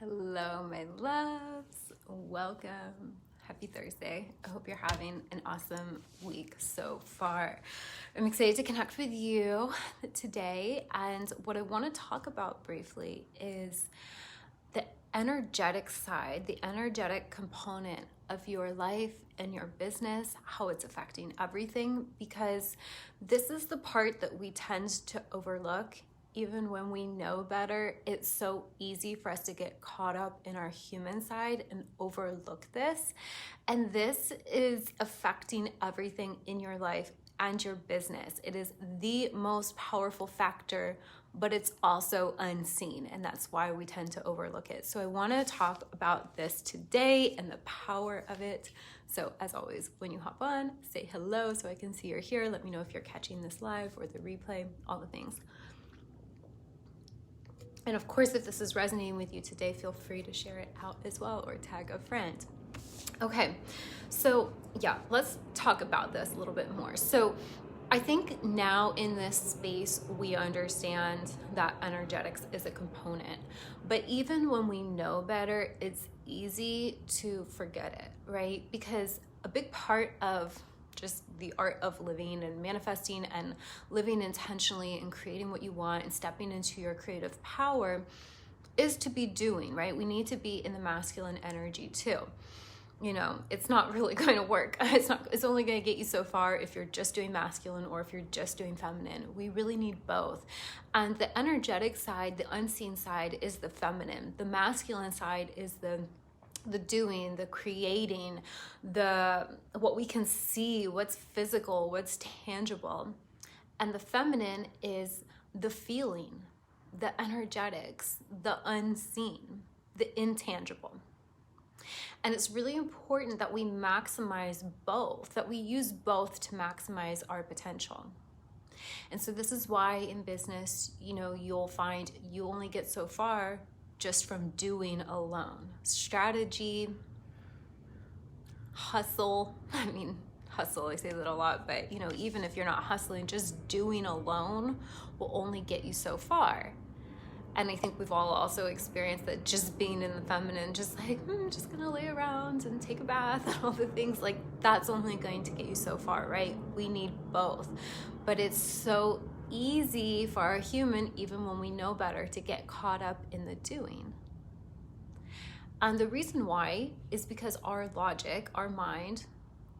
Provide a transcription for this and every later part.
Hello, my loves. Welcome. Happy Thursday. I hope you're having an awesome week so far. I'm excited to connect with you today. And what I want to talk about briefly is the energetic side, the energetic component of your life and your business, how it's affecting everything, because this is the part that we tend to overlook. Even when we know better, it's so easy for us to get caught up in our human side and overlook this. And this is affecting everything in your life and your business. It is the most powerful factor, but it's also unseen, and that's why we tend to overlook it. So I want to talk about this today and the power of it. So as always, when you hop on, say hello so I can see you're here. Let me know if you're catching this live or the replay, all the things. And of course, if this is resonating with you today, feel free to share it out as well or tag a friend. Okay, so yeah, let's talk about this a little bit more. So I think now in this space, we understand that energetics is a component, but even when we know better, it's easy to forget it, right? Because a big part of just the art of living and manifesting and living intentionally and creating what you want and stepping into your creative power is to be doing, right? We need to be in the masculine energy too. You know, it's not really going to work. It's only going to get you so far if you're just doing masculine or if you're just doing feminine. We really need both. And the energetic side, the unseen side, is the feminine. The masculine side is the doing, the creating, what we can see, what's physical, what's tangible. And the feminine is the feeling, the energetics, the unseen, the intangible. And it's really important that we maximize both, that we use both to maximize our potential. And so this is why in business, you'll find you only get so far just from doing alone. Strategy, hustle. Hustle, I say that a lot, but even if you're not hustling, just doing alone will only get you so far. And I think we've all also experienced that just being in the feminine, just like, I'm just gonna lay around and take a bath and all the things, like that's only going to get you so far, right? We need both. But it's so easy for a human, even when we know better, to get caught up in the doing. And the reason why is because our logic, our mind,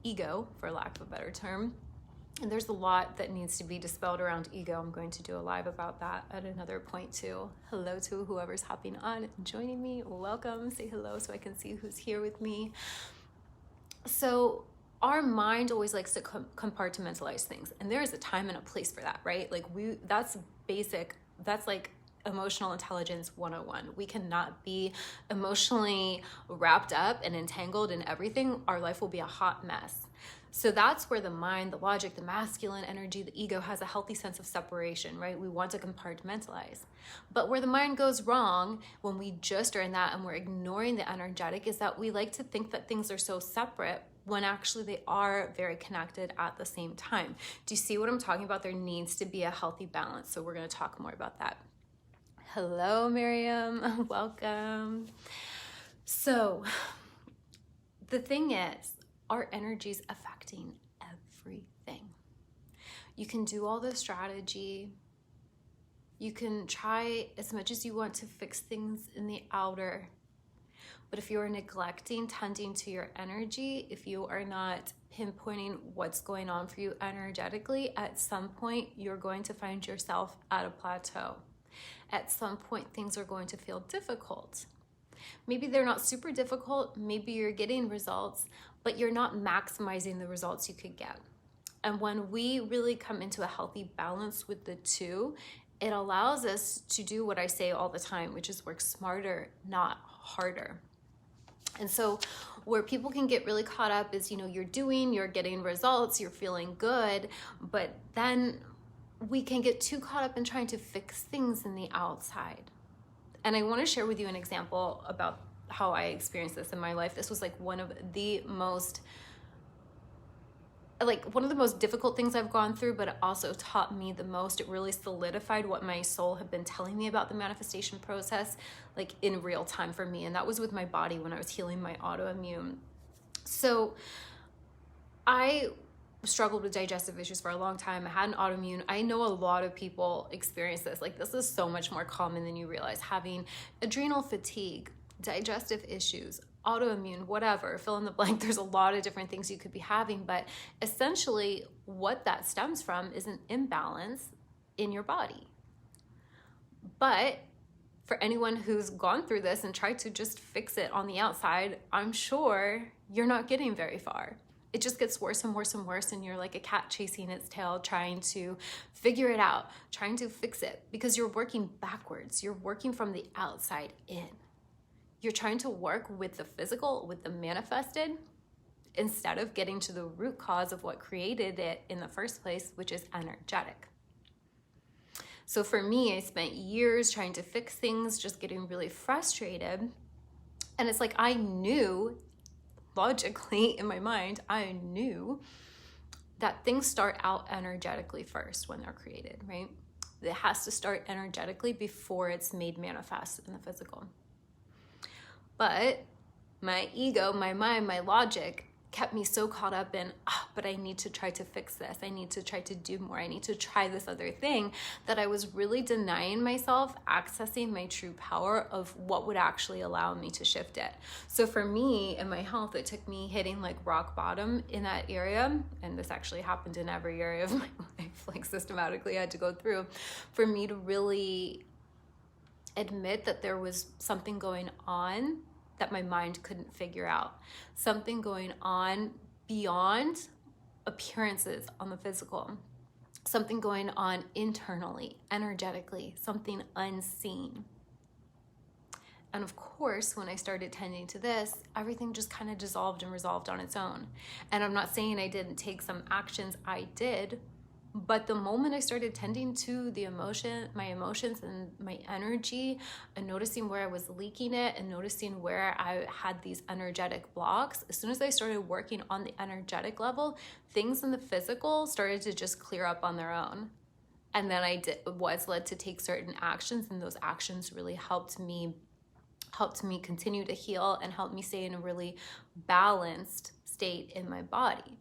ego, for lack of a better term, and there's a lot that needs to be dispelled around ego. I'm going to do a live about that at another point too. Hello to whoever's hopping on and joining me. Welcome. Say hello so I can see who's here with me. So our mind always likes to compartmentalize things, and there is a time and a place for that, right? That's basic. That's like emotional intelligence 101. We cannot be emotionally wrapped up and entangled in everything. Our life will be a hot mess. So that's where the mind, the logic, the masculine energy, the ego has a healthy sense of separation, right? We want to compartmentalize. But where the mind goes wrong when we just are in that and we're ignoring the energetic is that we like to think that things are so separate when actually they are very connected at the same time. Do you see what I'm talking about? There needs to be a healthy balance. So we're going to talk more about that. Hello, Miriam. Welcome. So the thing is, our energy is affecting everything. You can do all the strategy. You can try as much as you want to fix things in the outer. But if you are neglecting, tending to your energy, if you are not pinpointing what's going on for you energetically, at some point you're going to find yourself at a plateau. At some point, things are going to feel difficult. Maybe they're not super difficult. Maybe you're getting results, but you're not maximizing the results you could get. And when we really come into a healthy balance with the two, it allows us to do what I say all the time, which is work smarter, not harder. And so where people can get really caught up is, you're getting results, you're feeling good, but then we can get too caught up in trying to fix things in the outside. And I want to share with you an example about how I experienced this in my life. This was like one of the most like one of the most difficult things I've gone through, but it also taught me the most. It really solidified what my soul had been telling me about the manifestation process, like in real time for me. And that was with my body when I was healing my autoimmune. So I struggled with digestive issues for a long time. I had an autoimmune. I know a lot of people experience this. Like, this is so much more common than you realize. Having adrenal fatigue, digestive issues, autoimmune, whatever, fill in the blank. There's a lot of different things you could be having, but essentially what that stems from is an imbalance in your body. But for anyone who's gone through this and tried to just fix it on the outside, I'm sure you're not getting very far. It just gets worse and worse and worse, and you're like a cat chasing its tail, trying to figure it out, trying to fix it, because you're working backwards. You're working from the outside in. You're trying to work with the physical, with the manifested, instead of getting to the root cause of what created it in the first place, which is energetic. So for me, I spent years trying to fix things, just getting really frustrated. And it's like I knew, logically in my mind, I knew that things start out energetically first when they're created, right? It has to start energetically before it's made manifest in the physical. But my ego, my mind, my logic kept me so caught up in, but I need to try to fix this. I need to try to do more. I need to try this other thing, that I was really denying myself accessing my true power of what would actually allow me to shift it. So for me in my health, it took me hitting like rock bottom in that area. And this actually happened in every area of my life, like systematically I had to go through for me to really admit that there was something going on that my mind couldn't figure out. Something going on beyond appearances on the physical. Something going on internally, energetically, something unseen. And of course, when I started tending to this, everything just kind of dissolved and resolved on its own. And I'm not saying I didn't take some actions, I did. But the moment I started tending to my emotions and my energy, and noticing where I was leaking it and noticing where I had these energetic blocks, as soon as I started working on the energetic level, things in the physical started to just clear up on their own. And then I was led to take certain actions, and those actions really helped me continue to heal and helped me stay in a really balanced state in my body.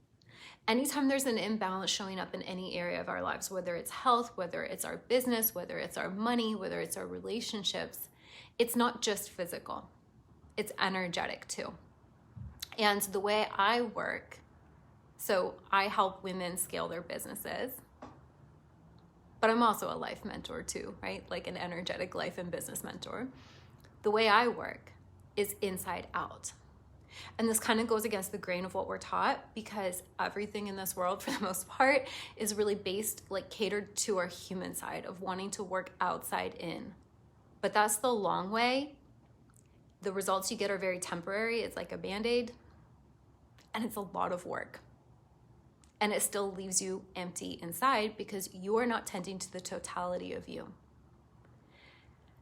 Anytime there's an imbalance showing up in any area of our lives, whether it's health, whether it's our business, whether it's our money, whether it's our relationships, it's not just physical, it's energetic too. And the way I work, so I help women scale their businesses, but I'm also a life mentor too, right? Like an energetic life and business mentor. The way I work is inside out. And this kind of goes against the grain of what we're taught, because everything in this world, for the most part, is really based, like catered to our human side of wanting to work outside in. But that's the long way. The results you get are very temporary. It's like a Band-Aid, and it's a lot of work. And it still leaves you empty inside because you are not tending to the totality of you.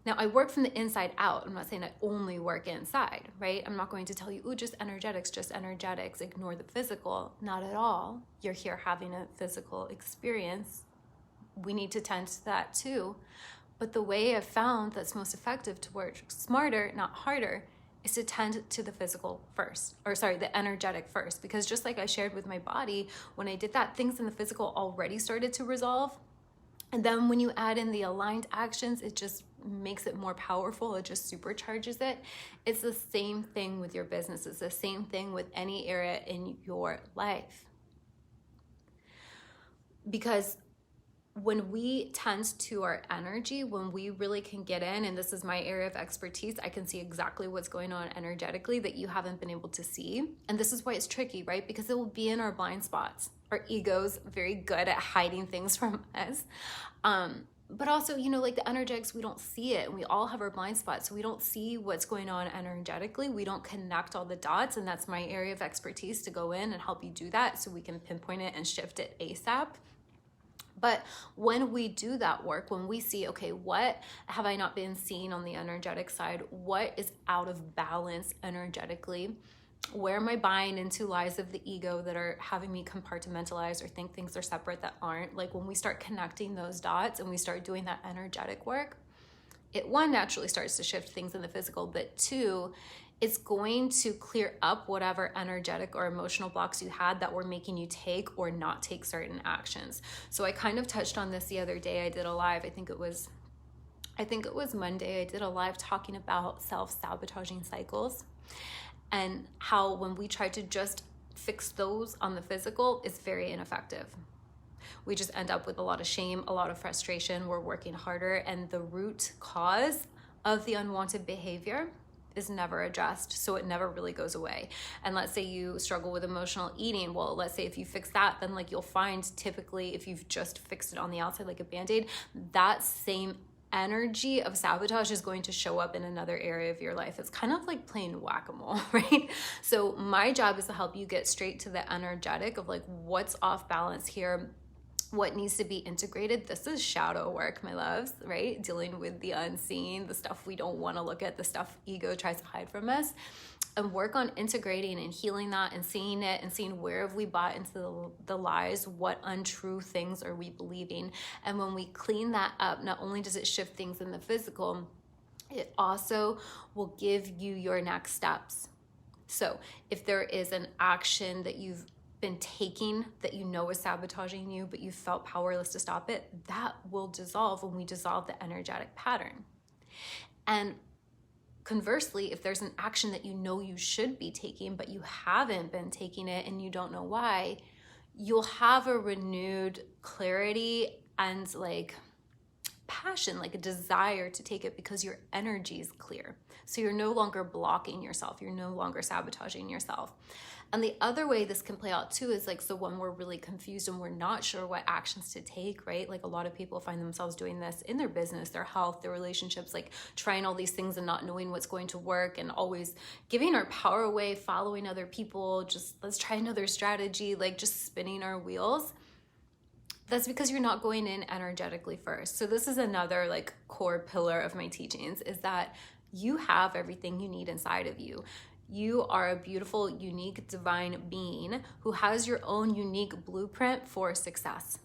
Now, I work from the inside out. I'm not saying I only work inside, right? I'm not going to tell you, ooh, just energetics, ignore the physical. Not at all. You're here having a physical experience. We need to tend to that too. But the way I've found that's most effective to work smarter, not harder, is to tend to the physical first, the energetic first. Because just like I shared with my body, when I did that, things in the physical already started to resolve. And then when you add in the aligned actions, it just makes it more powerful. It just supercharges it. It's the same thing with your business. It's the same thing with any area in your life. Because when we tend to our energy, when we really can get in, and this is my area of expertise, I can see exactly what's going on energetically that you haven't been able to see. And this is why it's tricky, right? Because it will be in our blind spots. Our ego's very good at hiding things from us. But also, like the energetics, we don't see it. And we all have our blind spots. So we don't see what's going on energetically. We don't connect all the dots. And that's my area of expertise, to go in and help you do that so we can pinpoint it and shift it ASAP. But when we do that work, when we see, okay, what have I not been seeing on the energetic side? What is out of balance energetically? Where am I buying into lies of the ego that are having me compartmentalize or think things are separate that aren't? Like when we start connecting those dots and we start doing that energetic work, it one, naturally starts to shift things in the physical, but two, it's going to clear up whatever energetic or emotional blocks you had that were making you take or not take certain actions. So I kind of touched on this the other day. I did a live, I think it was Monday. I did a live talking about self-sabotaging cycles and how when we try to just fix those on the physical, it's very ineffective. We just end up with a lot of shame, a lot of frustration. We're working harder, and the root cause of the unwanted behavior is never addressed, so it never really goes away. And let's say you struggle with emotional eating. Well, let's say if you fix that, then like you'll find typically if you've just fixed it on the outside like a Band-Aid, that same energy of sabotage is going to show up in another area of your life. It's kind of like playing whack-a-mole, right? So my job is to help you get straight to the energetic of like what's off balance here, what needs to be integrated. This is shadow work, my loves, right? Dealing with the unseen, the stuff we don't want to look at, the stuff ego tries to hide from us, and work on integrating and healing that and seeing it and seeing where have we bought into the lies, what untrue things are we believing. And when we clean that up, not only does it shift things in the physical, it also will give you your next steps. So if there is an action that you've been taking that you know is sabotaging you, but you felt powerless to stop it, that will dissolve when we dissolve the energetic pattern. And conversely, if there's an action that you know you should be taking, but you haven't been taking it and you don't know why, you'll have a renewed clarity and like passion, like a desire to take it because your energy is clear. So you're no longer blocking yourself. You're no longer sabotaging yourself. And the other way this can play out too is like, so when we're really confused and we're not sure what actions to take, right? Like a lot of people find themselves doing this in their business, their health, their relationships, like trying all these things and not knowing what's going to work and always giving our power away, following other people, just let's try another strategy, like just spinning our wheels. That's because you're not going in energetically first. So this is another like core pillar of my teachings, is that you have everything you need inside of you. You are a beautiful, unique, divine being who has your own unique blueprint for success.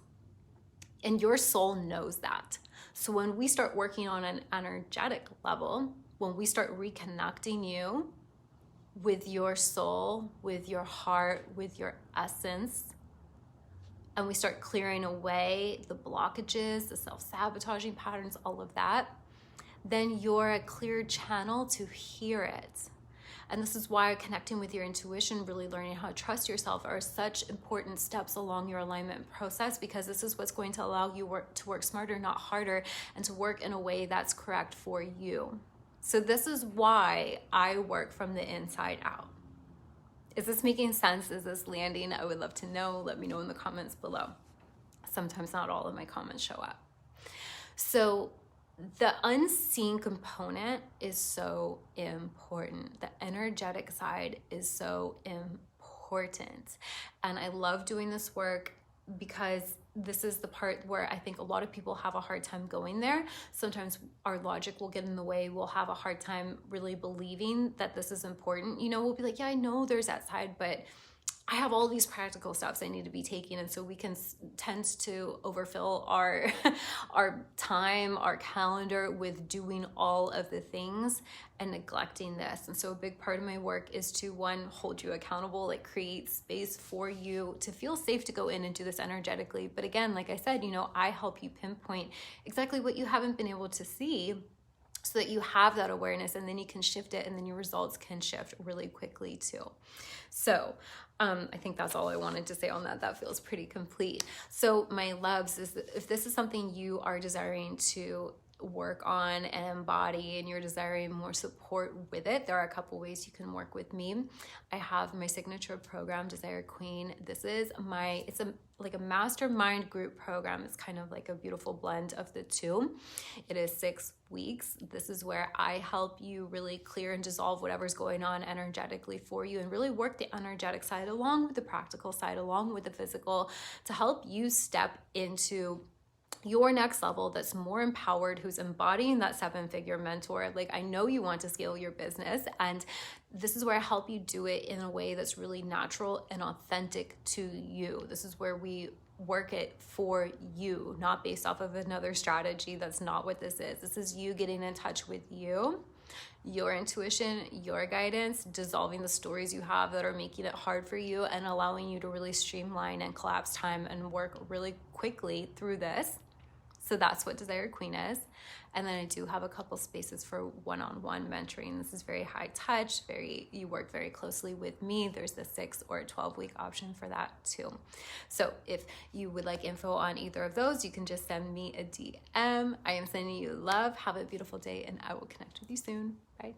And your soul knows that. So when we start working on an energetic level, when we start reconnecting you with your soul, with your heart, with your essence, and we start clearing away the blockages, the self-sabotaging patterns, all of that, then you're a clear channel to hear it. And this is why connecting with your intuition, really learning how to trust yourself are such important steps along your alignment process, because this is what's going to allow you to work smarter, not harder, and to work in a way that's correct for you. So this is why I work from the inside out. Is this making sense? Is this landing? I would love to know. Let me know in the comments below. Sometimes not all of my comments show up. So the unseen component is so important. The energetic side is so important. And I love doing this work because this is the part where I think a lot of people have a hard time going there. Sometimes our logic will get in the way. We'll have a hard time really believing that this is important. You know, we'll be like, yeah, I know there's that side, but I have all these practical steps I need to be taking. And so we can tend to overfill our time, our calendar with doing all of the things and neglecting this. And so a big part of my work is to, one, hold you accountable, like create space for you to feel safe to go in and do this energetically. But again, like I said, you know, I help you pinpoint exactly what you haven't been able to see, so that you have that awareness, and then you can shift it, and then your results can shift really quickly too. So I think that's all I wanted to say on that. That feels pretty complete. So my loves, is that if this is something you are desiring to work on and embody, and you're desiring more support with it, there are a couple ways you can work with me. I have my signature program, Desire Queen. This is it's like a mastermind group program. It's kind of like a beautiful blend of the two. It is 6 weeks. This is where I help you really clear and dissolve whatever's going on energetically for you, and really work the energetic side along with the practical side, along with the physical, to help you step into your next level that's more empowered, who's embodying that 7-figure mentor. Like, I know you want to scale your business, and this is where I help you do it in a way that's really natural and authentic to you. This is where we work it for you, not based off of another strategy. That's not what this is. This is you getting in touch with you, your intuition, your guidance, dissolving the stories you have that are making it hard for you, and allowing you to really streamline and collapse time and work really quickly through this. So that's what Desired Queen is. And then I do have a couple spaces for one-on-one mentoring. This is very high touch, you work very closely with me. There's the 6 or 12-week option for that too. So if you would like info on either of those, you can just send me a DM. I am sending you love. Have a beautiful day, and I will connect with you soon. Bye.